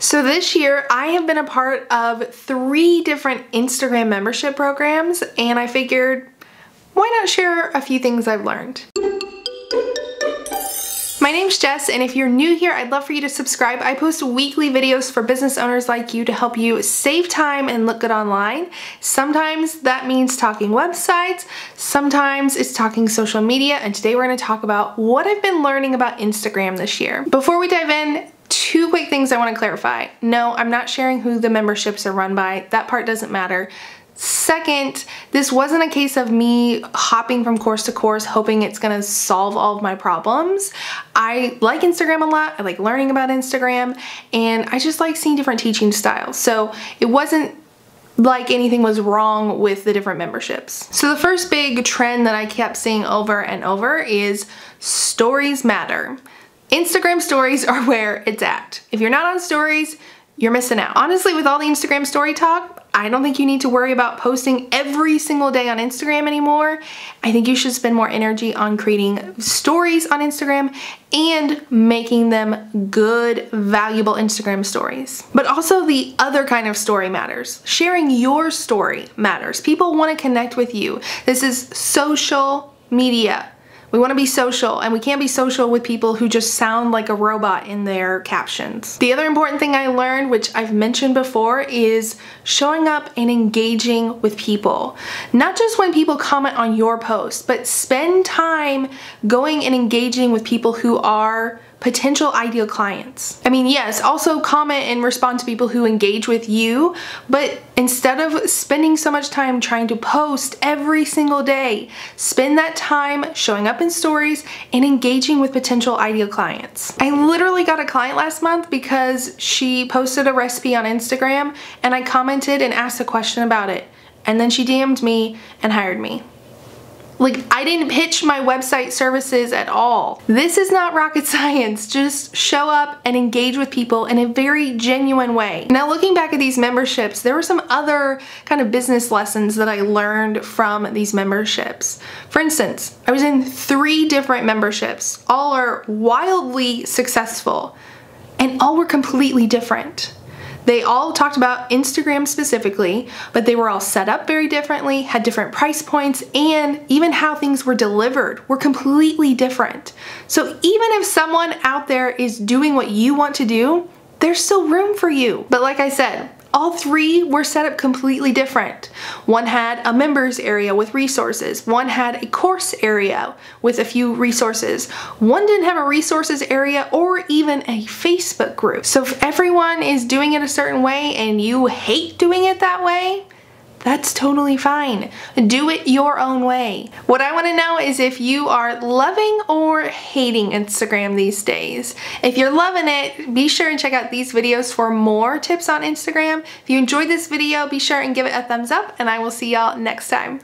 So this year I have been a part of 3 different Instagram membership programs, and I figured, why not share a few things I've learned? My name's Jess, and if you're new here, I'd love for you to subscribe. I post weekly videos for business owners like you to help you save time and look good online. Sometimes that means talking websites, sometimes it's talking social media, and today we're going to talk about what I've been learning about Instagram this year. Before we dive in, 2 quick things I want to clarify. No, I'm not sharing who the memberships are run by. That part doesn't matter. Second, this wasn't a case of me hopping from course to course hoping it's gonna solve all of my problems. I like Instagram a lot, I like learning about Instagram, and I just like seeing different teaching styles. So it wasn't like anything was wrong with the different memberships. So the first big trend that I kept seeing over and over is stories matter. Instagram stories are where it's at. If you're not on stories, you're missing out. Honestly, with all the Instagram story talk, I don't think you need to worry about posting every single day on Instagram anymore. I think you should spend more energy on creating stories on Instagram and making them good, valuable Instagram stories. But also the other kind of story matters. Sharing your story matters. People want to connect with you. This is social media. We want to be social, and we can't be social with people who just sound like a robot in their captions. The other important thing I learned, which I've mentioned before, is showing up and engaging with people. Not just when people comment on your post, but spend time going and engaging with people who are potential ideal clients. I mean, yes, also comment and respond to people who engage with you, but instead of spending so much time trying to post every single day, spend that time showing up in stories and engaging with potential ideal clients. I literally got a client last month because she posted a recipe on Instagram and I commented and asked a question about it, and then she DM'd me and hired me. Like, I didn't pitch my website services at all. This is not rocket science. Just show up and engage with people in a very genuine way. Now, looking back at these memberships, there were some other kind of business lessons that I learned from these memberships. For instance, I was in 3 different memberships. All are wildly successful, and all were completely different. They all talked about Instagram specifically, but they were all set up very differently, had different price points, and even how things were delivered were completely different. So even if someone out there is doing what you want to do, there's still room for you. But like I said, all 3 were set up completely different. One had a members area with resources. One had a course area with a few resources. One didn't have a resources area or even a Facebook group. So if everyone is doing it a certain way and you hate doing it that way, that's totally fine. Do it your own way. What I want to know is if you are loving or hating Instagram these days. If you're loving it, be sure and check out these videos for more tips on Instagram. If you enjoyed this video, be sure and give it a thumbs up, and I will see y'all next time.